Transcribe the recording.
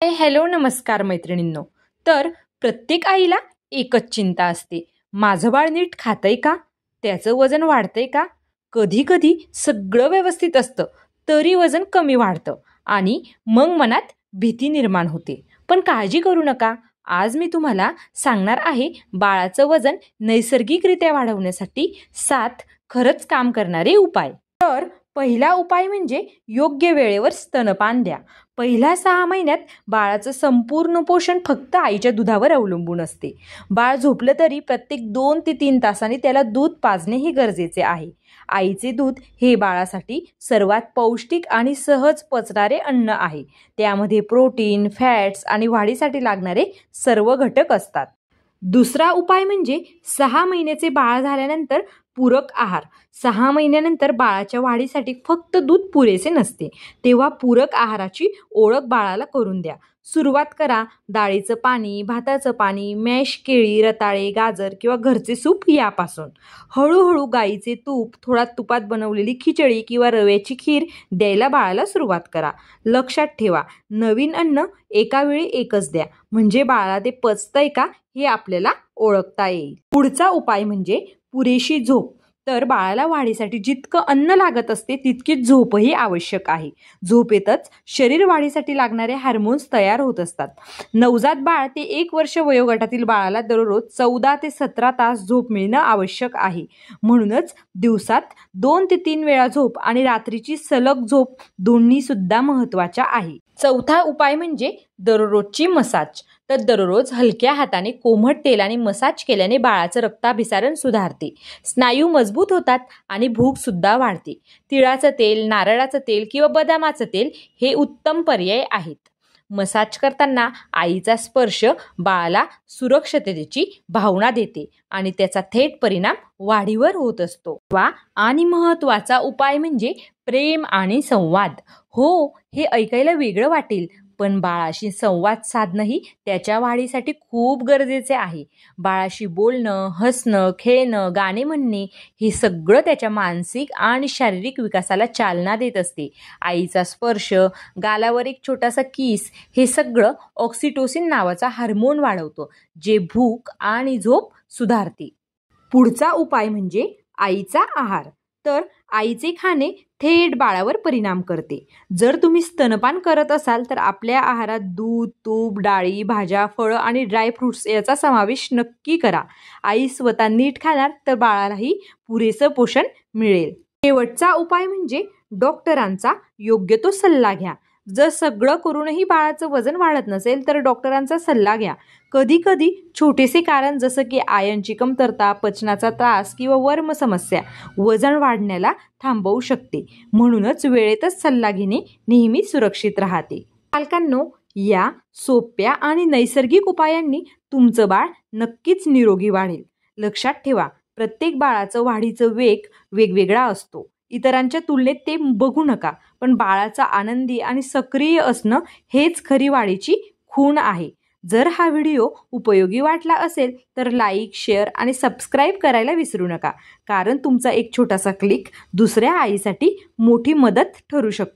Hello नमस्कार मैत्रिणींनो। तर प्रत्येक आईला एकच चिंता असते, माझं बाळ नीट खातंय का, त्याचं वजन वाढतंय का। कधी कधी सगळं व्यवस्थित असतं तरी वजन कमी वाढतं आणि मग मनात भीती निर्माण होते। पण काळजी करू नका, आज मी तुम्हाला सांगणार आहे बाळाचं वजन नैसर्गिकरित्या वाढवण्यासाठी 7 खरंच काम करणारे उपाय। तर पहिला उपाय म्हणजे योग्य वेळेवर स्तनपान द्या। पहिल्या 6 महिन्यात बाळाचं संपूर्ण पोषण फक्त आईच्या दुधावर अवलंबून असते। बाळ झोपलं तरी प्रत्येक 2 ते 3 तासांनी त्याला दूध पाजणे हे गरजेचे आहे। आईचे दूध हे बाळासाठी सर्वात पौष्टिक आणि सहज पचणारे अन्न आहे। त्यामध्ये प्रोटीन, फॅट्स आणि वाढीसाठी लागणारे सर्व घटक असतात। दुसरा उपाय म्हणजे 6 महिन्याचे बाळ झाल्यानंतर पूरक आहार। 6 महिन्यानंतर बाळाच्या वाढीसाठी फक्त दूध पुरेसे नसते, तेव्हा पूरक आहाराची ओळख बाळाला करून द्या। सुरुवात करा डाळीचं पाणी, भाताचं पाणी, मॅश केळी, रताळे, गाजर किंवा घरचे सूप यापासून। हळूहळू गाईचे तूप, थोडा तुपात बनवलेली खिचडी किंवा रव्याची खीर द्यायला बाळाला सुरुवात करा। लक्षात ठेवा, नवीन अन्न एका वेळी एकच द्या, म्हणजे बाळाला ते पचतंय का हे आपल्याला ओळखता येईल। पुढचा उपाय म्हणजे पुरेशी झोप। तर बाळाला वाढीसाठी जितकं अन्न लागत असते तितकीच झोपही आवश्यक आहे। झोपेतच शरीर वाढीसाठी लागणारे हार्मोन्स तयार होत असतात। नवजात बाळ ते 1 वर्ष वयोगटातील बाळाला दररोज 14 ते 17 तास झोप मिळणं आवश्यक आहे। म्हणूनच दिवसात 2 ते 3 वेळा झोप आणि रात्रीची सलग झोप दोन्ही सुद्धा महत्त्वाच्या आहे। चौथा उपाय म्हणजे दररोजची मसाज। तर दररोज हलक्या हाताने कोमट तेलाने मसाज केल्याने बाळाचं रक्ताभिसरण सुधारते, स्नायू मजबूत होतात आणि भूक सुद्धा वाढते। तिळाचं तेल, नारळाचं तेल किंवा बदामाचं तेल हे उत्तम पर्याय आहेत। मसाज करताना आईचा स्पर्श बाळाला सुरक्षिततेची भावना देते आणि त्याचा थेट परिणाम वाढीवर होत असतो। आणि महत्त्वाचा उपाय म्हणजे प्रेम आणि संवाद। हो, हे ऐकायला वेगळं वाटेल, पण बाळाशी संवाद साधणंही त्याच्या वाढीसाठी खूप गरजेचे आहे। बाळाशी बोलणं, हसणं, खेळणं, गाणे म्हणणे हे सगळं त्याच्या मानसिक आणि शारीरिक विकासाला चालना देत असते। आईचा स्पर्श, गालावर एक छोटासा किस हे सगळं ऑक्सिटोसिन नावाचा हार्मोन वाढवतं, जे भूक आणि झोप सुधारते। पुढचा उपाय म्हणजे आईचा आहार। तर आईचे खाणे थेट बाळावर परिणाम करते। जर तुम्ही स्तनपान करत असाल तर आपल्या आहारात दूध, तूप, डाळी, भाज्या, फळं आणि ड्रायफ्रुट्स याचा समावेश नक्की करा। आई स्वतः नीट खाणार तर बाळालाही पुरेसं पोषण मिळेल। शेवटचा उपाय म्हणजे डॉक्टरांचा योग्य तो सल्ला घ्या। जर सगळं करूनही बाळाचं वजन वाढत नसेल तर डॉक्टरांचा सल्ला घ्या। कधी कधी छोटेसे कारण जसं की आयर्नची कमतरता, पचनाचा त्रास किंवा वर्म समस्या वजन वाढण्याला थांबवू शकते। म्हणूनच वेळेतच सल्ला घेणे नेहमी सुरक्षित राहते। पालकांनो, या सोप्या आणि नैसर्गिक उपायांनी तुमचं बाळ नक्कीच निरोगी वाढेल। लक्षात ठेवा, प्रत्येक बाळाचं वाढीचं वेग वेगवेगळा असतो। इतरांच्या तुलनेत ते बघू नका, पण बाळाचा आनंदी आणि सक्रिय असणं हेच खरी वाढीची खूण आहे। जर हा व्हिडिओ उपयोगी वाटला असेल तर लाईक, शेअर आणि सबस्क्राईब करायला विसरू नका, कारण तुमचा एक छोटासा क्लिक दुसऱ्या आईसाठी मोठी मदत ठरू शकतो।